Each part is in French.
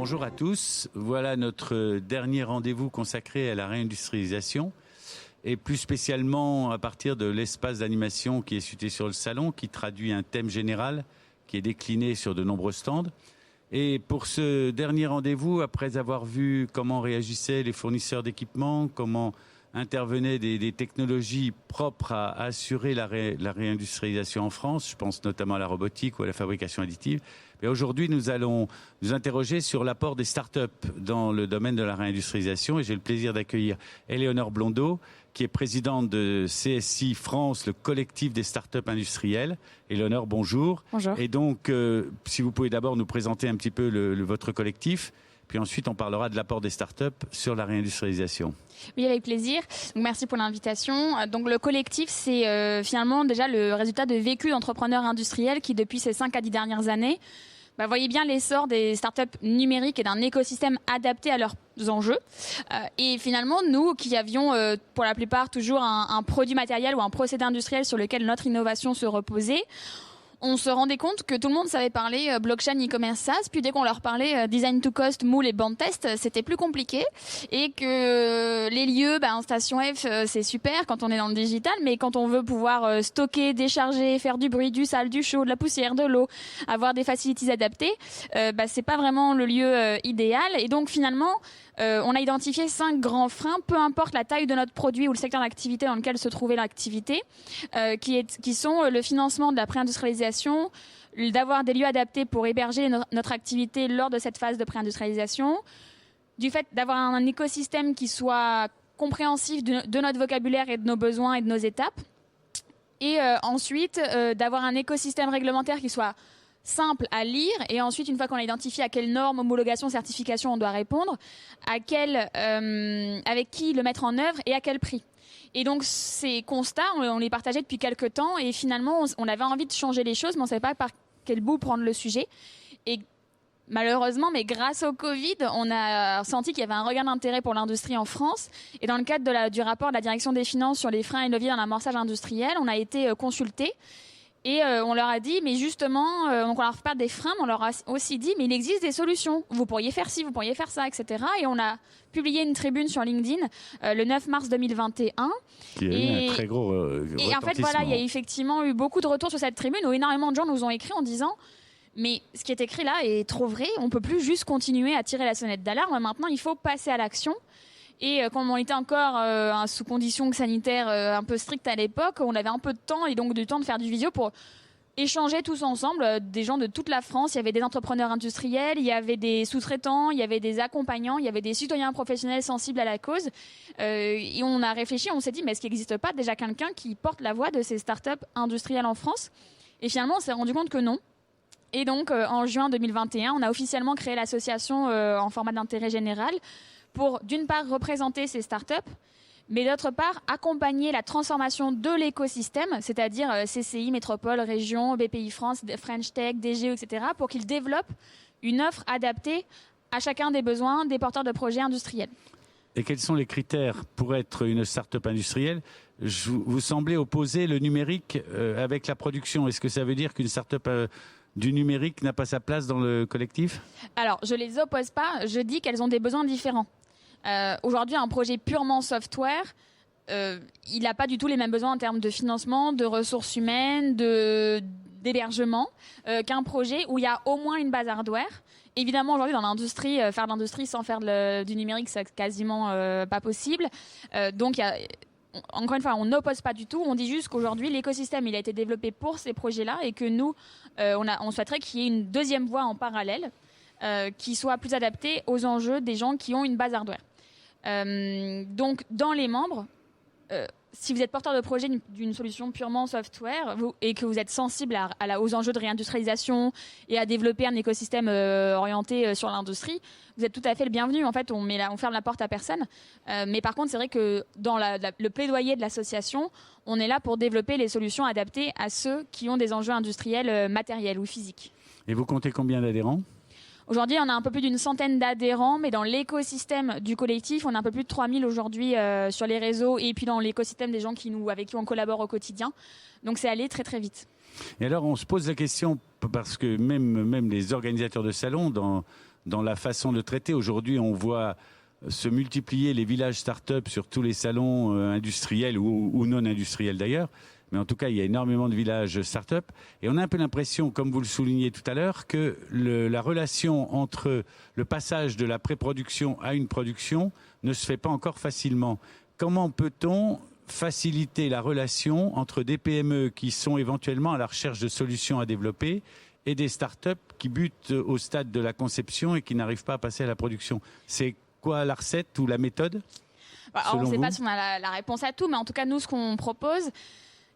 Bonjour à tous. Voilà notre dernier rendez-vous consacré à la réindustrialisation et plus spécialement à partir de l'espace d'animation qui est situé sur le salon, qui traduit un thème général qui est décliné sur de nombreux stands. Et pour ce dernier rendez-vous, après avoir vu comment réagissaient les fournisseurs d'équipements, comment intervenaient des technologies propres à assurer la réindustrialisation en France, je pense notamment à la robotique ou à la fabrication additive. Et aujourd'hui, nous allons nous interroger sur l'apport des startups dans le domaine de la réindustrialisation. Et j'ai le plaisir d'accueillir Éléonore Blondeau, qui est présidente de CSI France, le collectif des startups industrielles. Éléonore, bonjour. Bonjour. Et donc, si vous pouvez d'abord nous présenter un petit peu votre collectif. Puis ensuite, on parlera de l'apport des startups sur la réindustrialisation. Oui, avec plaisir. Donc, merci pour l'invitation. Donc, le collectif, c'est finalement déjà le résultat de vécu d'entrepreneurs industriels qui, depuis ces 5 à 10 dernières années, voyez bien l'essor des startups numériques et d'un écosystème adapté à leurs enjeux. Et finalement, nous qui avions pour la plupart toujours un produit matériel ou un procédé industriel sur lequel notre innovation se reposait, on se rendait compte que tout le monde savait parler blockchain, e-commerce, SaaS. Puis dès qu'on leur parlait design to cost, moule et band test, c'était plus compliqué. Et que les lieux, station F, c'est super quand on est dans le digital. Mais quand on veut pouvoir stocker, décharger, faire du bruit, du sale, du chaud, de la poussière, de l'eau, avoir des facilities adaptées, c'est pas vraiment le lieu idéal. Et donc finalement, on a identifié 5 grands freins, peu importe la taille de notre produit ou le secteur d'activité dans lequel se trouvait l'activité, qui sont le financement de la préindustrialisation, d'avoir des lieux adaptés pour héberger notre activité lors de cette phase de préindustrialisation, du fait d'avoir un écosystème qui soit compréhensif de notre vocabulaire et de nos besoins et de nos étapes, et ensuite d'avoir un écosystème réglementaire qui soit simple à lire, et ensuite, une fois qu'on a identifié à quelles normes, homologation, certification on doit répondre, avec qui le mettre en œuvre et à quel prix. Et donc, ces constats, on les partageait depuis quelques temps, et finalement, on avait envie de changer les choses, mais on ne savait pas par quel bout prendre le sujet. Et malheureusement, mais grâce au Covid, on a senti qu'il y avait un regain d'intérêt pour l'industrie en France. Et dans le cadre du rapport de la direction des finances sur les freins et leviers dans l'amorçage industriel, on a été consultés. Et on leur a dit, mais justement, donc on leur parle des freins, mais on leur a aussi dit, mais il existe des solutions. Vous pourriez faire ci, vous pourriez faire ça, etc. Et on a publié une tribune sur LinkedIn le 9 mars 2021. Qui a eu un très gros et en fait, voilà, il y a effectivement eu beaucoup de retours sur cette tribune où énormément de gens nous ont écrit en disant, mais ce qui est écrit là est trop vrai, on ne peut plus juste continuer à tirer la sonnette d'alarme. Maintenant, il faut passer à l'action. Et comme on était encore sous conditions sanitaires un peu strictes à l'époque, on avait un peu de temps et donc du temps de faire du visio pour échanger tous ensemble, des gens de toute la France. Il y avait des entrepreneurs industriels, il y avait des sous-traitants, il y avait des accompagnants, il y avait des citoyens professionnels sensibles à la cause. Et on a réfléchi, on s'est dit, mais est-ce qu'il n'existe pas déjà quelqu'un qui porte la voix de ces startups industrielles en France ? Et finalement, on s'est rendu compte que non. Et donc, en juin 2021, on a officiellement créé l'association en format d'intérêt général pour, d'une part, représenter ces startups, mais d'autre part, accompagner la transformation de l'écosystème, c'est-à-dire CCI, Métropole, Région, BPI France, French Tech, DGE, etc., pour qu'ils développent une offre adaptée à chacun des besoins des porteurs de projets industriels. Et quels sont les critères pour être une start-up industrielle ? Vous semblez opposer le numérique avec la production. Est-ce que ça veut dire qu'une start-up du numérique n'a pas sa place dans le collectif ? Alors, je ne les oppose pas, je dis qu'elles ont des besoins différents. Aujourd'hui, un projet purement software, il n'a pas du tout les mêmes besoins en termes de financement, de ressources humaines, d'hébergement, qu'un projet où il y a au moins une base hardware. Évidemment, aujourd'hui, dans l'industrie, faire de l'industrie sans faire du numérique, c'est quasiment pas possible. Donc, encore une fois, on n'oppose pas du tout. On dit juste qu'aujourd'hui, l'écosystème, il a été développé pour ces projets-là et que nous, on souhaiterait qu'il y ait une deuxième voie en parallèle qui soit plus adaptée aux enjeux des gens qui ont une base hardware. Donc, dans les membres, si vous êtes porteur de projet d'une solution purement software et que vous êtes sensible aux enjeux de réindustrialisation et à développer un écosystème orienté sur l'industrie, vous êtes tout à fait le bienvenu. En fait, on ferme la porte à personne. Mais par contre, c'est vrai que dans le plaidoyer de l'association, on est là pour développer les solutions adaptées à ceux qui ont des enjeux industriels matériels ou physiques. Et vous comptez combien d'adhérents ? Aujourd'hui, on a un peu plus d'une centaine d'adhérents, mais dans l'écosystème du collectif, on a un peu plus de 3000 aujourd'hui sur les réseaux et puis dans l'écosystème des gens avec qui on collabore au quotidien. Donc c'est allé très très vite. Et alors on se pose la question, parce que même les organisateurs de salons, dans la façon de traiter, aujourd'hui on voit se multiplier les villages start-up sur tous les salons industriels ou non industriels d'ailleurs. Mais en tout cas, il y a énormément de villages start-up. Et on a un peu l'impression, comme vous le soulignez tout à l'heure, que la relation entre le passage de la pré-production à une production ne se fait pas encore facilement. Comment peut-on faciliter la relation entre des PME qui sont éventuellement à la recherche de solutions à développer et des start-up qui butent au stade de la conception et qui n'arrivent pas à passer à la production? C'est quoi la recette ou la méthode? On ne sait pas si on a la réponse à tout, mais en tout cas, nous, ce qu'on propose...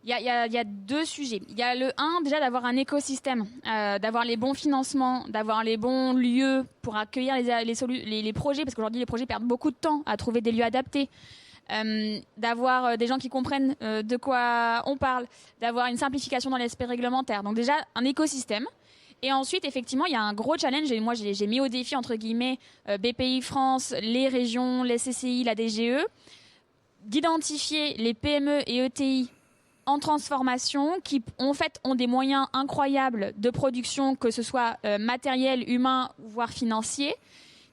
Il y a deux sujets. Il y a le 1, déjà d'avoir un écosystème, d'avoir les bons financements, d'avoir les bons lieux pour accueillir les projets, parce qu'aujourd'hui les projets perdent beaucoup de temps à trouver des lieux adaptés, d'avoir des gens qui comprennent de quoi on parle, d'avoir une simplification dans l'aspect réglementaire. Donc déjà un écosystème. Et ensuite, effectivement, il y a un gros challenge, et moi j'ai mis au défi, entre guillemets, BPI France, les régions, les CCI, la DGE, d'identifier les PME et ETI en transformation, qui en fait ont des moyens incroyables de production, que ce soit matériel, humain, voire financier,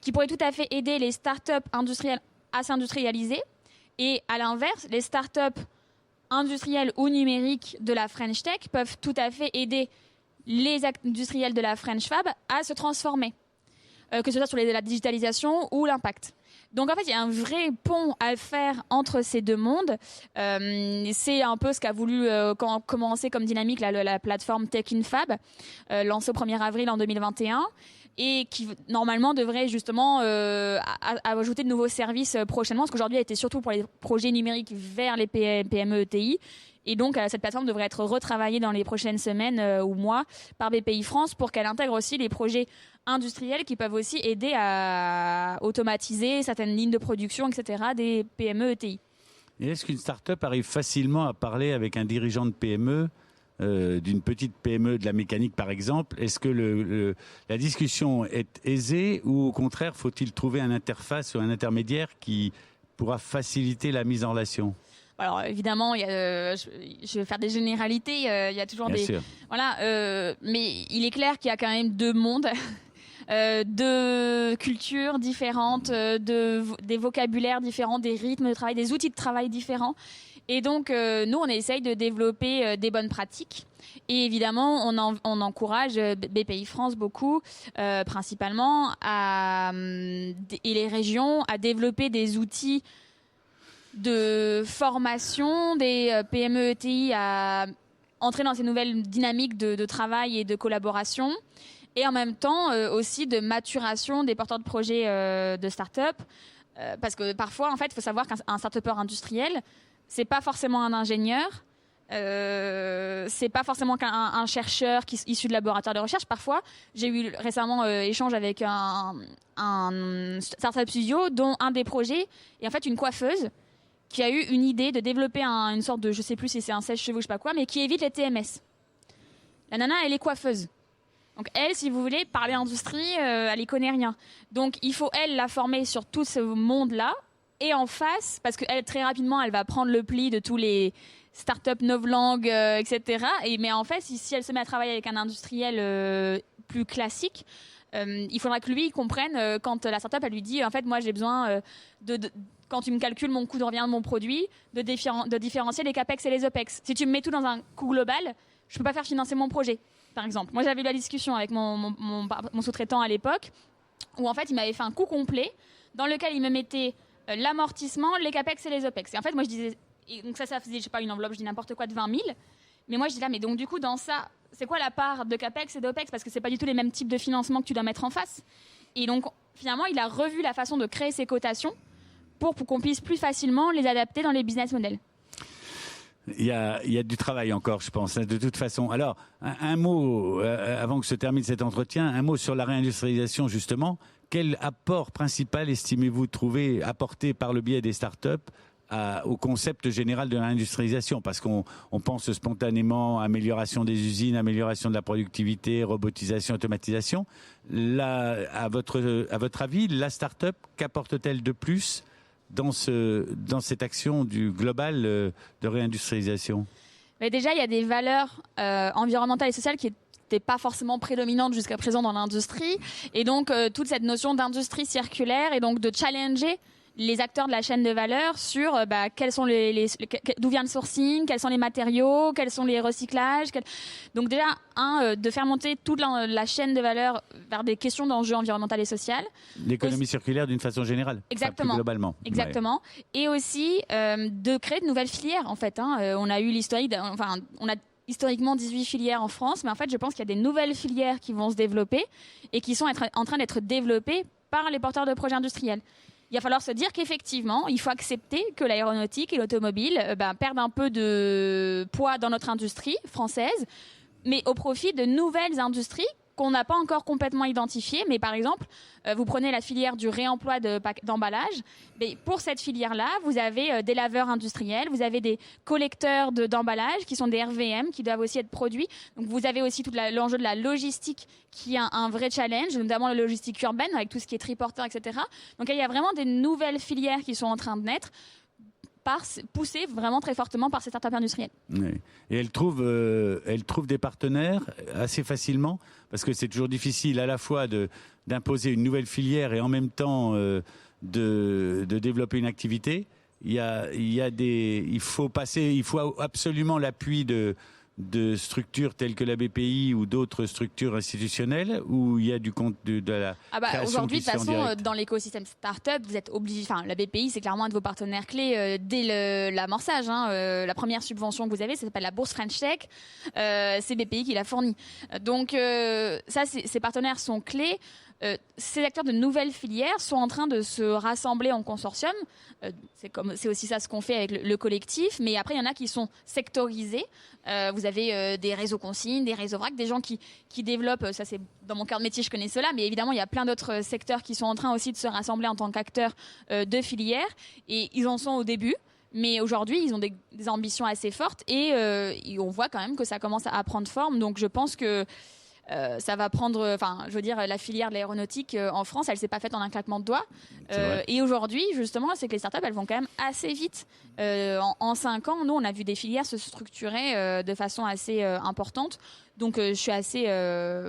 qui pourraient tout à fait aider les startups industrielles à s'industrialiser. Et à l'inverse, les startups industrielles ou numériques de la French Tech peuvent tout à fait aider les industriels de la French Fab à se transformer, que ce soit sur la digitalisation ou l'impact. Donc en fait, il y a un vrai pont à faire entre ces deux mondes. C'est un peu ce qu'a voulu commencer comme dynamique la plateforme Tech in Fab, lancée au 1er avril en 2021, et qui normalement devrait justement ajouter de nouveaux services prochainement, parce qu'aujourd'hui elle était surtout pour les projets numériques vers les PME ETI. Et donc, cette plateforme devrait être retravaillée dans les prochaines semaines ou mois par BPI France pour qu'elle intègre aussi les projets industriels qui peuvent aussi aider à automatiser certaines lignes de production, etc., des PME ETI. Et est-ce qu'une start-up arrive facilement à parler avec un dirigeant de PME, d'une petite PME de la mécanique par exemple? Est-ce que la discussion est aisée ou au contraire faut-il trouver une interface ou un intermédiaire qui pourra faciliter la mise en relation? Alors évidemment, je vais faire des généralités. Il y a toujours Bien sûr. Voilà, mais il est clair qu'il y a quand même deux mondes, deux cultures différentes, des vocabulaires différents, des rythmes de travail, des outils de travail différents. Et donc nous, on essaye de développer des bonnes pratiques. Et évidemment, on encourage BPI France beaucoup, principalement, et les régions à développer des outils de formation des PME ETI à entrer dans ces nouvelles dynamiques de travail et de collaboration, et en même temps aussi de maturation des porteurs de projets de start-up, parce que parfois en fait il faut savoir qu'un start-upper industriel c'est pas forcément un ingénieur, c'est pas forcément qu'un chercheur issu de laboratoire de recherche. Parfois, j'ai eu récemment échange avec un startup studio dont un des projets est en fait une coiffeuse qui a eu une idée de développer une sorte de, je sais plus si c'est un sèche-cheveux ou je sais pas quoi, mais qui évite les TMS. La nana, elle est coiffeuse. Donc elle, si vous voulez, parler industrie, elle y connaît rien. Donc il faut, elle, la former sur tout ce monde-là. Et en face, parce qu'elle, très rapidement, elle va prendre le pli de tous les startups novlangues, etc. Mais en fait, si elle se met à travailler avec un industriel plus classique, il faudra que lui il comprenne quand la startup, elle lui dit, en fait, moi, j'ai besoin quand tu me calcules mon coût de revient de mon produit, de différencier les capex et les opex. Si tu me mets tout dans un coût global, je peux pas faire financer mon projet, par exemple. Moi, j'avais eu la discussion avec mon sous-traitant à l'époque, où en fait, il m'avait fait un coût complet dans lequel il me mettait l'amortissement, les capex et les opex. Et en fait, moi, je disais, donc ça faisait, je sais pas, une enveloppe, je dis n'importe quoi, de 20 000. Mais moi, je dis là, mais donc du coup, dans ça, c'est quoi la part de capex et d'opex? Parce que c'est pas du tout les mêmes types de financement que tu dois mettre en face. Et donc, finalement, il a revu la façon de créer ses cotations pour qu'on puisse plus facilement les adapter dans les business models. Il y a du travail encore, je pense, de toute façon. Alors, un mot, avant que se termine cet entretien, un mot sur la réindustrialisation, justement. Quel apport principal estimez-vous trouver apporté par le biais des startups au concept général de l'industrialisation, parce qu'on pense spontanément à amélioration des usines, amélioration de la productivité, robotisation, automatisation. Là, à votre avis, la start-up, qu'apporte-t-elle de plus dans cette action du global de réindustrialisation? Mais déjà, il y a des valeurs environnementales et sociales qui n'étaient pas forcément prédominantes jusqu'à présent dans l'industrie. Et donc, toute cette notion d'industrie circulaire et donc de challenger les acteurs de la chaîne de valeur sur quels sont d'où vient le sourcing, quels sont les matériaux, quels sont les recyclages. Donc déjà, de faire monter toute la chaîne de valeur vers des questions d'enjeux environnementaux et sociaux. L'économie circulaire d'une façon générale. Exactement. Plus globalement. Exactement. Ouais. Et aussi de créer de nouvelles filières, en fait. On a eu l'historique, on a historiquement 18 filières en France, mais en fait, je pense qu'il y a des nouvelles filières qui vont se développer et qui sont en train d'être développées par les porteurs de projets industriels. Il va falloir se dire qu'effectivement, il faut accepter que l'aéronautique et l'automobile perdent un peu de poids dans notre industrie française, mais au profit de nouvelles industries qu'on n'a pas encore complètement identifiées. Mais par exemple, vous prenez la filière du réemploi d'emballage. Mais pour cette filière-là, vous avez des laveurs industriels, vous avez des collecteurs d'emballage qui sont des RVM qui doivent aussi être produits. Donc vous avez aussi tout l'enjeu de la logistique qui est un vrai challenge, notamment la logistique urbaine avec tout ce qui est triporteur, etc. Donc il y a vraiment des nouvelles filières qui sont en train de naître, poussées vraiment très fortement par ces startups industrielles. Oui. Et elle trouve des partenaires assez facilement, parce que c'est toujours difficile à la fois d'imposer une nouvelle filière et en même temps de développer une activité. Il faut absolument l'appui de structures telles que la BPI ou d'autres structures institutionnelles, où il y a de la création. Aujourd'hui, de toute façon, dans l'écosystème start-up, vous êtes obligé. Enfin, la BPI, c'est clairement un de vos partenaires clés dès l'amorçage. La première subvention que vous avez, ça s'appelle la bourse French Tech. C'est BPI qui l'a fournie. Donc, ces partenaires sont clés. Ces acteurs de nouvelles filières sont en train de se rassembler en consortium. C'est aussi ça ce qu'on fait avec le collectif. Mais après, il y en a qui sont sectorisés. Vous avez des réseaux consignes, des réseaux vrac, des gens qui développent. Ça, c'est dans mon cœur de métier, je connais cela. Mais évidemment, il y a plein d'autres secteurs qui sont en train aussi de se rassembler en tant qu'acteurs de filières. Et ils en sont au début. Mais aujourd'hui, ils ont des ambitions assez fortes. Et on voit quand même que ça commence à prendre forme. Donc, je pense que ça va prendre, la filière de l'aéronautique en France, elle s'est pas faite en un claquement de doigts. Et aujourd'hui, justement, c'est que les startups, elles vont quand même assez vite. En 5 ans, nous, on a vu des filières se structurer de façon assez importante. Donc, je suis assez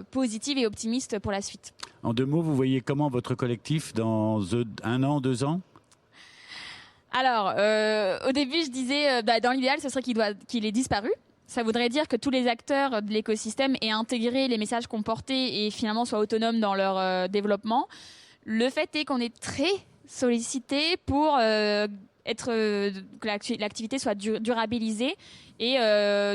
positive et optimiste pour la suite. En 2 mots, vous voyez comment votre collectif dans 1 an, 2 ans ? Alors, au début, je disais, dans l'idéal, ce serait qu'il ait disparu. Ça voudrait dire que tous les acteurs de l'écosystème aient intégré les messages qu'on portait et finalement soient autonomes dans leur développement. Le fait est qu'on est très sollicité pour que l'activité soit durabilisée et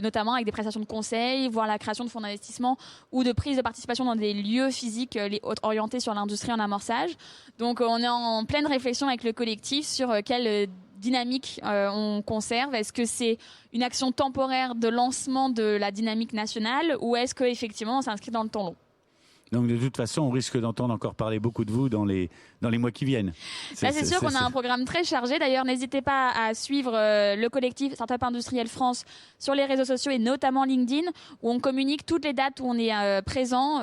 notamment avec des prestations de conseil, voire la création de fonds d'investissement ou de prise de participation dans des lieux physiques orientés sur l'industrie en amorçage. Donc on est en pleine réflexion avec le collectif sur quelle dynamique on conserve. Est-ce que c'est une action temporaire de lancement de la dynamique nationale ou est-ce qu'effectivement on s'inscrit dans le temps long ? Donc de toute façon, on risque d'entendre encore parler beaucoup de vous dans les mois qui viennent. C'est sûr qu'on a un programme très chargé. D'ailleurs, n'hésitez pas à suivre le collectif Startup Industrielle France sur les réseaux sociaux et notamment LinkedIn, où on communique toutes les dates où on est présent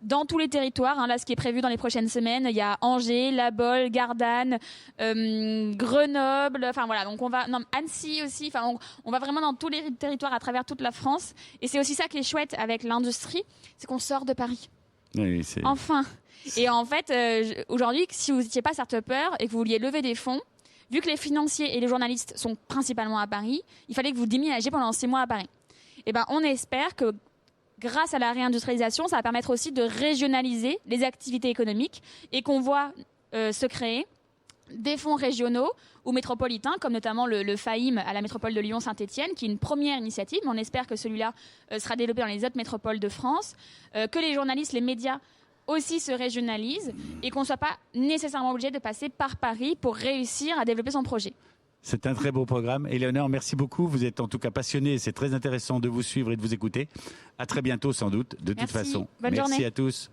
dans tous les territoires. Là, ce qui est prévu dans les prochaines semaines, il y a Angers, La Baule, Gardanne, Grenoble. Enfin voilà, donc Annecy aussi. Enfin, on va vraiment dans tous les territoires à travers toute la France. Et c'est aussi ça qui est chouette avec l'industrie, c'est qu'on sort de Paris. Oui, enfin. Et en fait, aujourd'hui, si vous n'étiez pas start-upper et que vous vouliez lever des fonds, vu que les financiers et les journalistes sont principalement à Paris, il fallait que vous déménagiez pendant 6 mois à Paris. Et on espère que grâce à la réindustrialisation, ça va permettre aussi de régionaliser les activités économiques et qu'on voit se créer des fonds régionaux ou métropolitains, comme notamment le FAIM à la métropole de Lyon-Saint-Étienne, qui est une première initiative, mais on espère que celui-là sera développé dans les autres métropoles de France, que les journalistes, les médias aussi se régionalisent et qu'on ne soit pas nécessairement obligé de passer par Paris pour réussir à développer son projet. C'est un très beau programme. Éléonore, merci beaucoup. Vous êtes en tout cas passionnée. C'est très intéressant de vous suivre et de vous écouter. À très bientôt, sans doute, de toute façon. Bonne journée. Merci à tous.